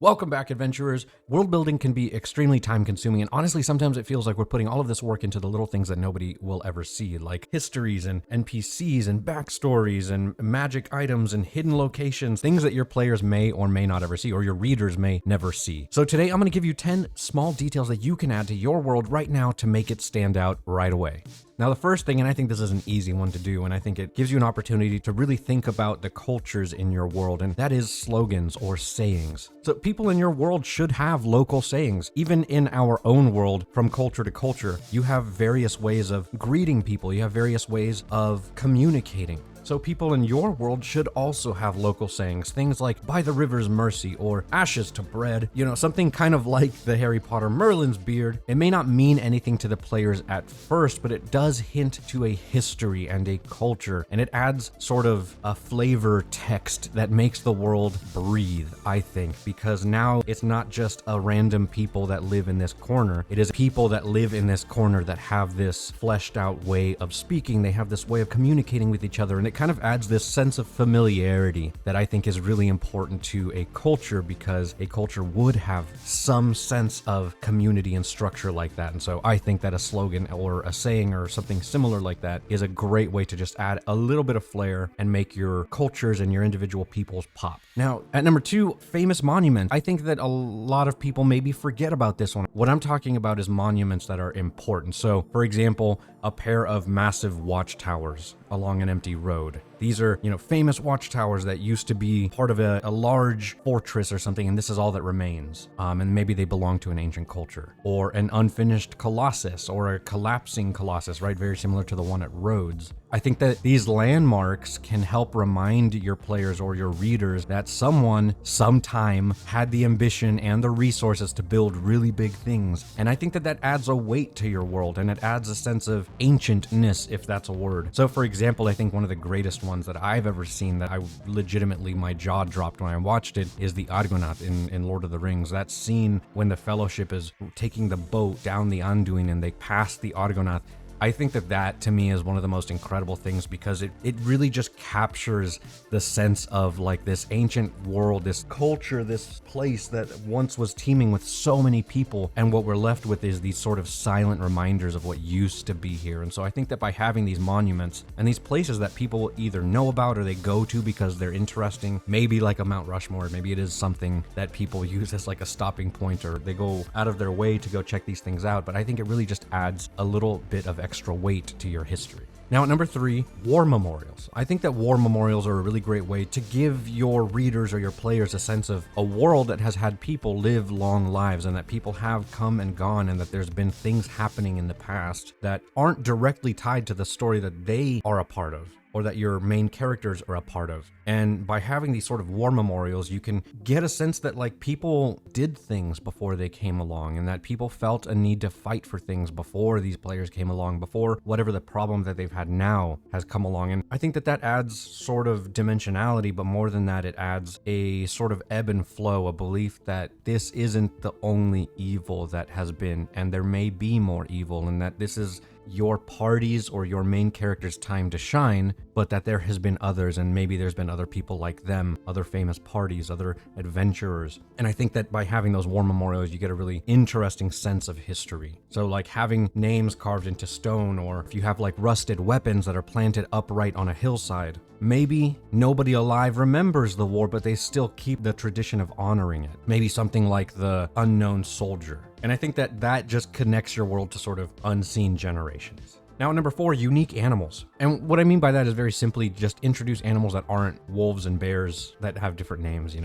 Welcome back, adventurers. World building can be extremely time consuming, and honestly, sometimes it feels like we're putting all of this work into the little things that nobody will ever see, like histories and NPCs and backstories and magic items and hidden locations, things that your players may or may not ever see, or your readers may never see. So today, I'm going to give you 10 small details that you can add to your world right now to make it stand out right away. Now, the first thing, and I think this is an easy one to do, and I think it gives you an opportunity to really think about the cultures in your world, and that is slogans or sayings. So people in your world should have local sayings. Even in our own world, from culture to culture, you have various ways of greeting people. You have various ways of communicating. So people in your world should also have local sayings, things like by the river's mercy or ashes to bread, something kind of like the Harry Potter Merlin's beard. It may not mean anything to the players at first, but it does hint to a history and a culture, and it adds sort of a flavor text that makes the world breathe, I think, because now it's not just a random people that live in this corner. It is people that live in this corner that have this fleshed out way of speaking. They have this way of communicating with each other, and it kind of adds this sense of familiarity that I think is really important to a culture, because a culture would have some sense of community and structure like that. And so I think that a slogan or a saying or something similar like that is a great way to just add a little bit of flair and make your cultures and your individual peoples pop. Now, at number 2, famous monuments. I think that a lot of people maybe forget about this one. What I'm talking about is monuments that are important. So, for example, a pair of massive watchtowers along an empty road. These are, famous watchtowers that used to be part of a large fortress or something, and this is all that remains. And maybe they belong to an ancient culture. Or an unfinished colossus, or a collapsing colossus, right? Very similar to the one at Rhodes. I think that these landmarks can help remind your players or your readers that someone, sometime, had the ambition and the resources to build really big things. And I think that that adds a weight to your world, and it adds a sense of ancientness, if that's a word. So, for example, I think one of the greatest ones that I've ever seen that I legitimately, my jaw dropped when I watched it, is the Argonaut in Lord of the Rings. That scene when the Fellowship is taking the boat down the Anduin and they pass the Argonaut. I think that to me is one of the most incredible things, because it really just captures the sense of like this ancient world, this culture, this place that once was teeming with so many people, and what we're left with is these sort of silent reminders of what used to be here. And so I think that by having these monuments and these places that people either know about or they go to because they're interesting, maybe like a Mount Rushmore, maybe it is something that people use as like a stopping point, or they go out of their way to go check these things out, but I think it really just adds a little bit of extra weight to your history. Now, at number 3, war memorials. I think that war memorials are a really great way to give your readers or your players a sense of a world that has had people live long lives, and that people have come and gone, and that there's been things happening in the past that aren't directly tied to the story that they are a part of, or that your main characters are a part of. And by having these sort of war memorials, you can get a sense that like people did things before they came along, and that people felt a need to fight for things before these players came along, before whatever the problem that they've had now has come along. And I think that that adds sort of dimensionality, but more than that, it adds a sort of ebb and flow, a belief that this isn't the only evil that has been, and there may be more evil, and that this is your party's or your main character's time to shine, but that there has been others, and maybe there's been other people like them, other famous parties, other adventurers. And I think that by having those war memorials, you get a really interesting sense of history. So like having names carved into stone, or if you have like rusted weapons that are planted upright on a hillside, maybe nobody alive remembers the war, but they still keep the tradition of honoring it. Maybe something like the unknown soldier. And I think that that just connects your world to sort of unseen generations. Now, at number 4, unique animals. And what I mean by that is very simply just introduce animals that aren't wolves and bears that have different names,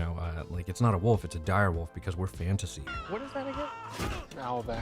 like it's not a wolf, it's a dire wolf, because we're fantasy. What is that again? Owlback.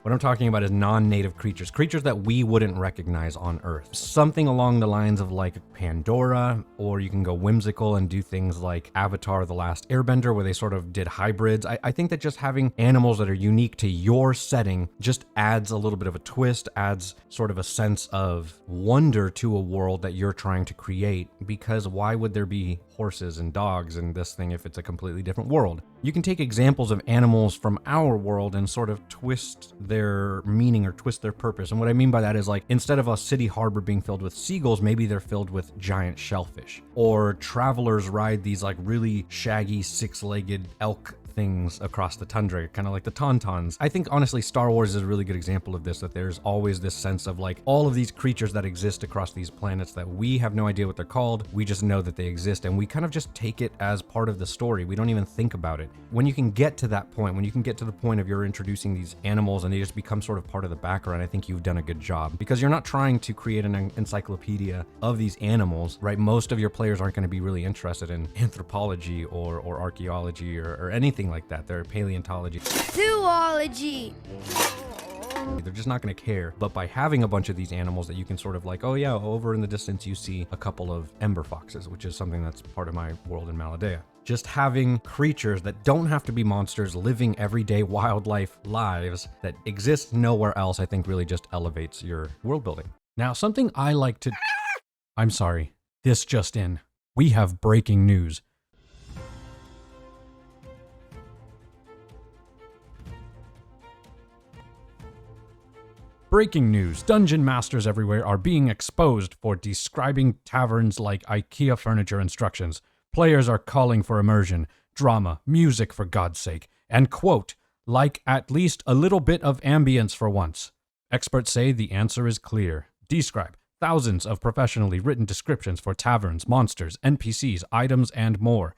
What I'm talking about is non-native creatures that we wouldn't recognize on Earth. Something along the lines of like Pandora, or you can go whimsical and do things like Avatar: The Last Airbender, where they sort of did hybrids. I think that just having animals that are unique to your setting just adds a little bit of a twist, adds sort of a sense of wonder to a world that you're trying to create, because why would there be horses and dogs in this thing if it's a completely different world? You can take examples of animals from our world and sort of twist their meaning or twist their purpose. And what I mean by that is like, instead of a city harbor being filled with seagulls, maybe they're filled with giant shellfish. Or travelers ride these like really shaggy six-legged elk things across the tundra, kind of like the Tauntauns. I think honestly Star Wars is a really good example of this, that there's always this sense of like all of these creatures that exist across these planets that we have no idea what they're called, we just know that they exist, and we kind of just take it as part of the story. We don't even think about it. When you can get to that point, when you can get to the point of you're introducing these animals and they just become sort of part of the background, I think you've done a good job, because you're not trying to create an encyclopedia of these animals, right? Most of your players aren't going to be really interested in anthropology or archaeology or anything like that. They're paleontology. Zoology. They're just not going to care. But by having a bunch of these animals that you can sort of like, oh yeah, over in the distance you see a couple of ember foxes, which is something that's part of my world in Maladea. Just having creatures that don't have to be monsters, living everyday wildlife lives that exist nowhere else, I think really just elevates your world building. Now, something I like to... I'm sorry, this just in. We have breaking news. Breaking news. Dungeon masters everywhere are being exposed for describing taverns like IKEA furniture instructions. Players are calling for immersion, drama, music for God's sake, and quote, like at least a little bit of ambience for once. Experts say the answer is clear. Describe thousands of professionally written descriptions for taverns, monsters, NPCs, items, and more.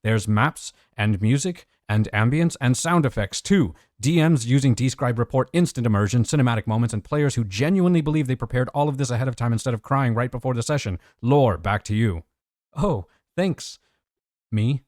There's maps and music and ambience and sound effects too. DMs using Describe report instant immersion, cinematic moments, and players who genuinely believe they prepared all of this ahead of time instead of crying right before the session. Lore, back to you. Oh, thanks. Me?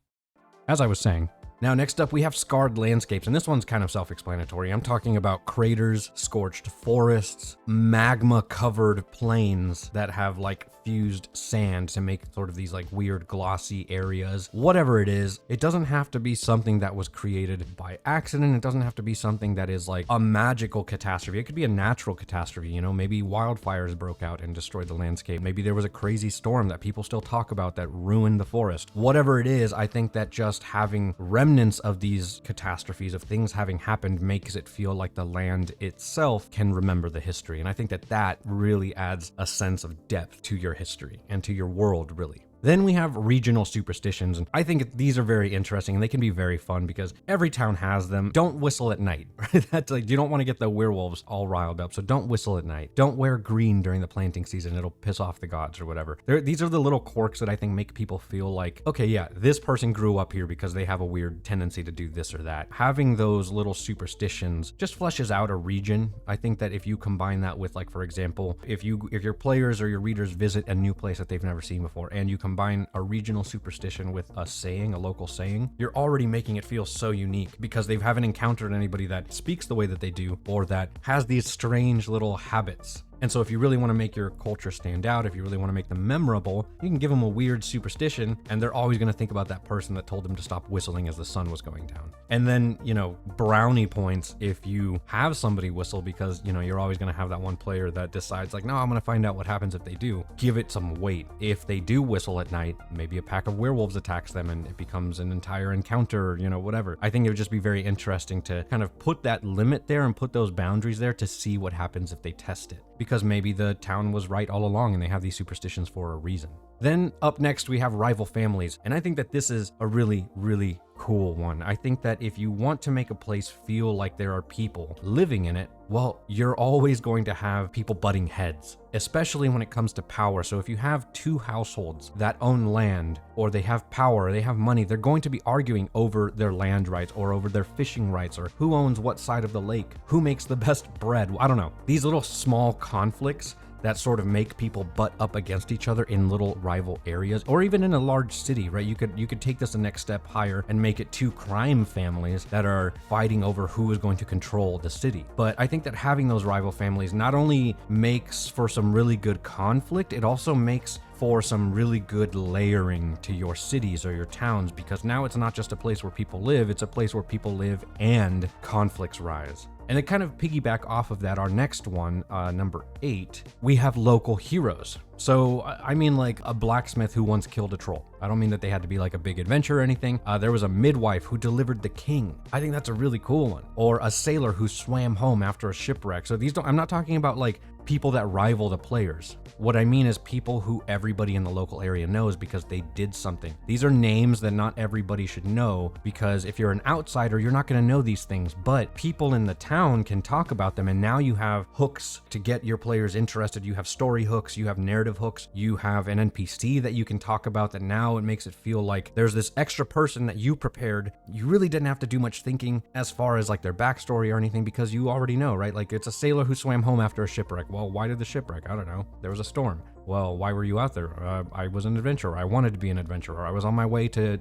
As I was saying. Now, next up, we have scarred landscapes, and this one's kind of self-explanatory. I'm talking about craters, scorched forests, magma-covered plains that have, like, fused sand to make sort of these, like, weird glossy areas. Whatever it is, it doesn't have to be something that was created by accident. It doesn't have to be something that is, like, a magical catastrophe. It could be a natural catastrophe, you know? Maybe wildfires broke out and destroyed the landscape. Maybe there was a crazy storm that people still talk about that ruined the forest. Whatever it is, I think that just having remnants of these catastrophes, of things having happened, makes it feel like the land itself can remember the history. And I think that that really adds a sense of depth to your history and to your world, really. Then we have regional superstitions, and I think these are very interesting and they can be very fun because every town has them. Don't whistle at night, right? That's like, you don't want to get the werewolves all riled up, so don't whistle at night. Don't wear green during the planting season, it'll piss off the gods or whatever. These are the little quirks that I think make people feel like, okay, yeah, this person grew up here because they have a weird tendency to do this or that. Having those little superstitions just fleshes out a region. I think that if you combine that with, like, for example, if your players or your readers visit a new place that they've never seen before and you combine a regional superstition with a saying, a local saying, you're already making it feel so unique because they haven't encountered anybody that speaks the way that they do or that has these strange little habits. And so if you really want to make your culture stand out, if you really want to make them memorable, you can give them a weird superstition and they're always going to think about that person that told them to stop whistling as the sun was going down. And then, you know, brownie points if you have somebody whistle because, you know, you're always going to have that one player that decides like, no, I'm going to find out what happens if they do. Give it some weight. If they do whistle at night, maybe a pack of werewolves attacks them and it becomes an entire encounter, you know, whatever. I think it would just be very interesting to kind of put that limit there and put those boundaries there to see what happens if they test it. Because maybe the town was right all along and they have these superstitions for a reason. Then up next, we have rival families. And I think that this is a really, really cool one. I think that if you want to make a place feel like there are people living in it, well, you're always going to have people butting heads, especially when it comes to power. So if you have two households that own land, or they have power, or they have money, they're going to be arguing over their land rights or over their fishing rights or who owns what side of the lake, who makes the best bread. I don't know. These little small conflicts that sort of make people butt up against each other in little rival areas, or even in a large city, right? You could take this a next step higher and make it two crime families that are fighting over who is going to control the city. But I think that having those rival families not only makes for some really good conflict, it also makes for some really good layering to your cities or your towns, because now it's not just a place where people live, it's a place where people live and conflicts rise. And to kind of piggyback off of that, our next one, number 8, we have local heroes. So, I mean like a blacksmith who once killed a troll. I don't mean that they had to be like a big adventure or anything. There was a midwife who delivered the king. I think that's a really cool one. Or a sailor who swam home after a shipwreck. So I'm not talking about like people that rival the players. What I mean is people who everybody in the local area knows because they did something. These are names that not everybody should know, because if you're an outsider, you're not going to know these things, but people in the town can talk about them, and now you have hooks to get your players interested. You have story hooks, you have narrative hooks, you have an NPC that you can talk about that now it makes it feel like there's this extra person that you prepared. You really didn't have to do much thinking as far as like their backstory or anything, because you already know, right? Like it's a sailor who swam home after a shipwreck. Well, why did the shipwreck? I don't know. There was a storm. Well, why were you out there? I was an adventurer. I wanted to be an adventurer. I was on my way to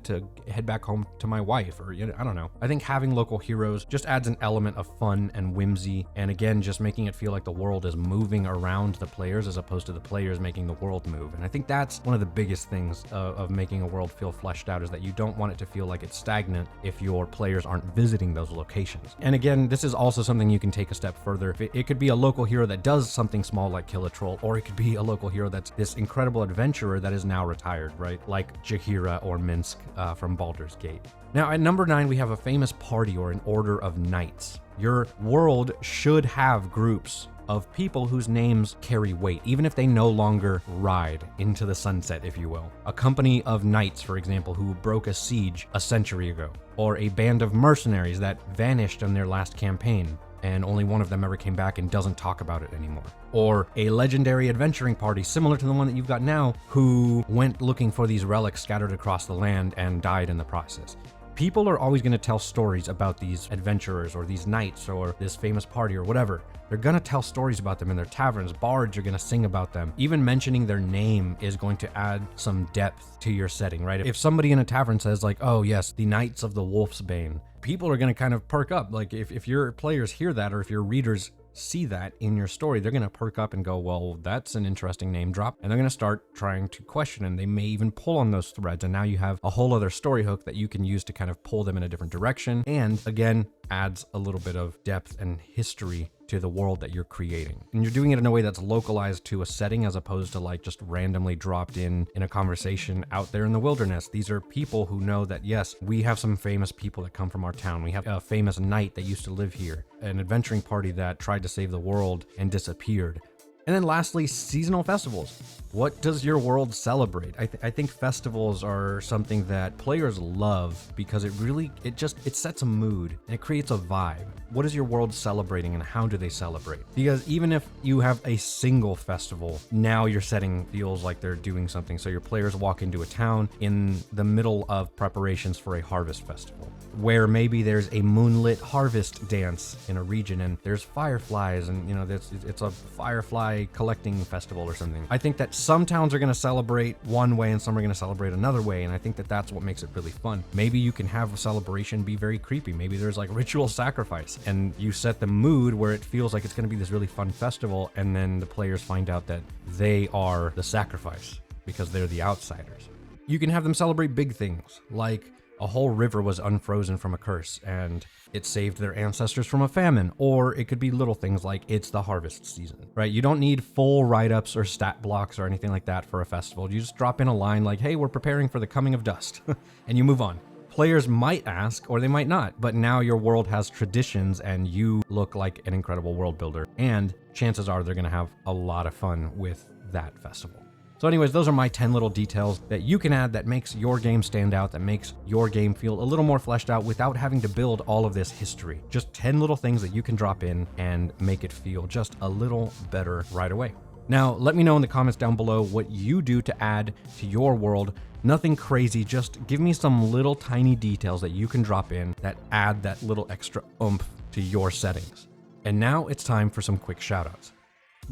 head back home to my wife, or I don't know. I think having local heroes just adds an element of fun and whimsy, and again, just making it feel like the world is moving around the players as opposed to the players making the world move. And I think that's one of the biggest things of making a world feel fleshed out, is that you don't want it to feel like it's stagnant if your players aren't visiting those locations. And again, this is also something you can take a step further. It could be a local hero that does something small like kill a troll, or it could be a local hero that's this incredible adventurer that is now retired, right? Like Jaheira or Minsk from Baldur's Gate. Now at number 9, we have a famous party or an order of knights. Your world should have groups of people whose names carry weight, even if they no longer ride into the sunset, if you will. A company of knights, for example, who broke a siege a century ago, or a band of mercenaries that vanished in their last campaign, and only one of them ever came back and doesn't talk about it anymore. Or a legendary adventuring party similar to the one that you've got now, who went looking for these relics scattered across the land and died in the process. People are always going to tell stories about these adventurers or these knights or this famous party or whatever. They're going to tell stories about them in their taverns. Bards are going to sing about them. Even mentioning their name is going to add some depth to your setting, right? If somebody in a tavern says like, oh yes, the Knights of the Wolf's Bane, people are going to kind of perk up. Like if your players hear that, or if your readers see that in your story, they're going to perk up and go, well, that's an interesting name drop. And they're going to start trying to question, and they may even pull on those threads. And now you have a whole other story hook that you can use to kind of pull them in a different direction. And again, adds a little bit of depth and history to the world that you're creating. And you're doing it in a way that's localized to a setting, as opposed to like just randomly dropped in a conversation out there in the wilderness. These are people who know that, yes, we have some famous people that come from our town. We have a famous knight that used to live here, an adventuring party that tried to save the world and disappeared. And then lastly, seasonal festivals. What does your world celebrate? I think festivals are something that players love because it sets a mood and it creates a vibe. What is your world celebrating, and how do they celebrate? Because even if you have a single festival, now your setting feels like they're doing something. So your players walk into a town in the middle of preparations for a harvest festival, where maybe there's a moonlit harvest dance in a region and there's fireflies, and it's a firefly collecting festival or something. I think that some towns are going to celebrate one way and some are going to celebrate another way, and I think that that's what makes it really fun. Maybe you can have a celebration be very creepy. Maybe there's like ritual sacrifice, and you set the mood where it feels like it's going to be this really fun festival, and then the players find out that they are the sacrifice because they're the outsiders. You can have them celebrate big things, like a whole river was unfrozen from a curse and it saved their ancestors from a famine. Or it could be little things like it's the harvest season, right? You don't need full write-ups or stat blocks or anything like that for a festival. You just drop in a line like, hey, we're preparing for the coming of dust, and you move on. Players might ask, or they might not, but now your world has traditions and you look like an incredible world builder, and chances are they're going to have a lot of fun with that festival. So anyways, those are my 10 little details that you can add that makes your game stand out, that makes your game feel a little more fleshed out without having to build all of this history. Just 10 little things that you can drop in and make it feel just a little better right away. Now, let me know in the comments down below what you do to add to your world. Nothing crazy, just give me some little tiny details that you can drop in that add that little extra oomph to your settings. And now it's time for some quick shoutouts.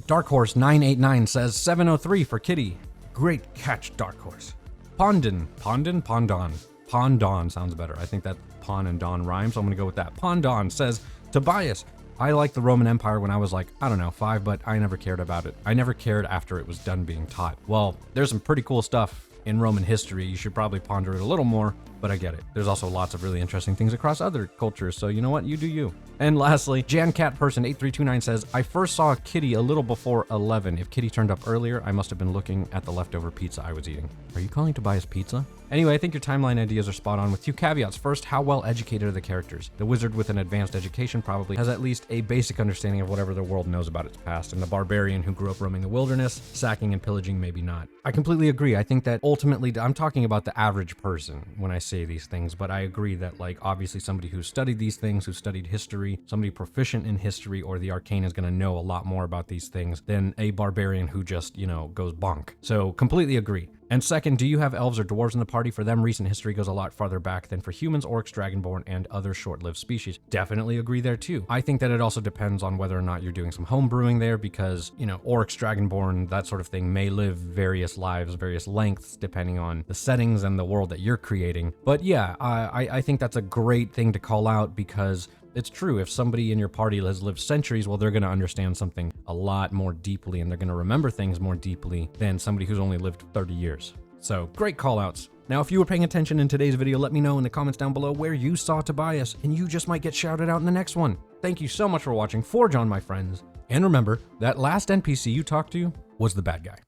Dark Horse 989 says 703 for Kitty. Great catch, Dark Horse. Pondon sounds better. I think that Pon and Don rhyme, so I'm gonna go with that. Pondon says, Tobias, I liked the Roman Empire when I was like, 5, but I never cared about it. I never cared after it was done being taught. Well, there's some pretty cool stuff in Roman history. You should probably ponder it a little more, but I get it. There's also lots of really interesting things across other cultures, so you know what? You do you. And lastly, JanCatPerson8329 says, I first saw Kitty a little before 11. If Kitty turned up earlier, I must have been looking at the leftover pizza I was eating. Are you calling to buy us pizza? Anyway, I think your timeline ideas are spot on with 2 caveats. First, how well educated are the characters? The wizard with an advanced education probably has at least a basic understanding of whatever the world knows about its past, and the barbarian who grew up roaming the wilderness, sacking and pillaging, maybe not. I completely agree. I think that ultimately, I'm talking about the average person when I say these things, but I agree that, like, obviously somebody who studied these things, who studied history, somebody proficient in history or the arcane is going to know a lot more about these things than a barbarian who just, goes bonk. So completely agree. And second, do you have elves or dwarves in the party? For them, recent history goes a lot farther back than for humans, orcs, dragonborn, and other short-lived species. Definitely agree there too. I think that it also depends on whether or not you're doing some home brewing there because, orcs, dragonborn, that sort of thing may live various lives, various lengths, depending on the settings and the world that you're creating. But yeah, I think that's a great thing to call out because it's true. If somebody in your party has lived centuries, well, they're going to understand something a lot more deeply and they're going to remember things more deeply than somebody who's only lived 30 years. So great call outs. Now, if you were paying attention in today's video, let me know in the comments down below where you saw Tobias and you just might get shouted out in the next one. Thank you so much for watching. Forge on, my friends. And remember, that last NPC you talked to was the bad guy.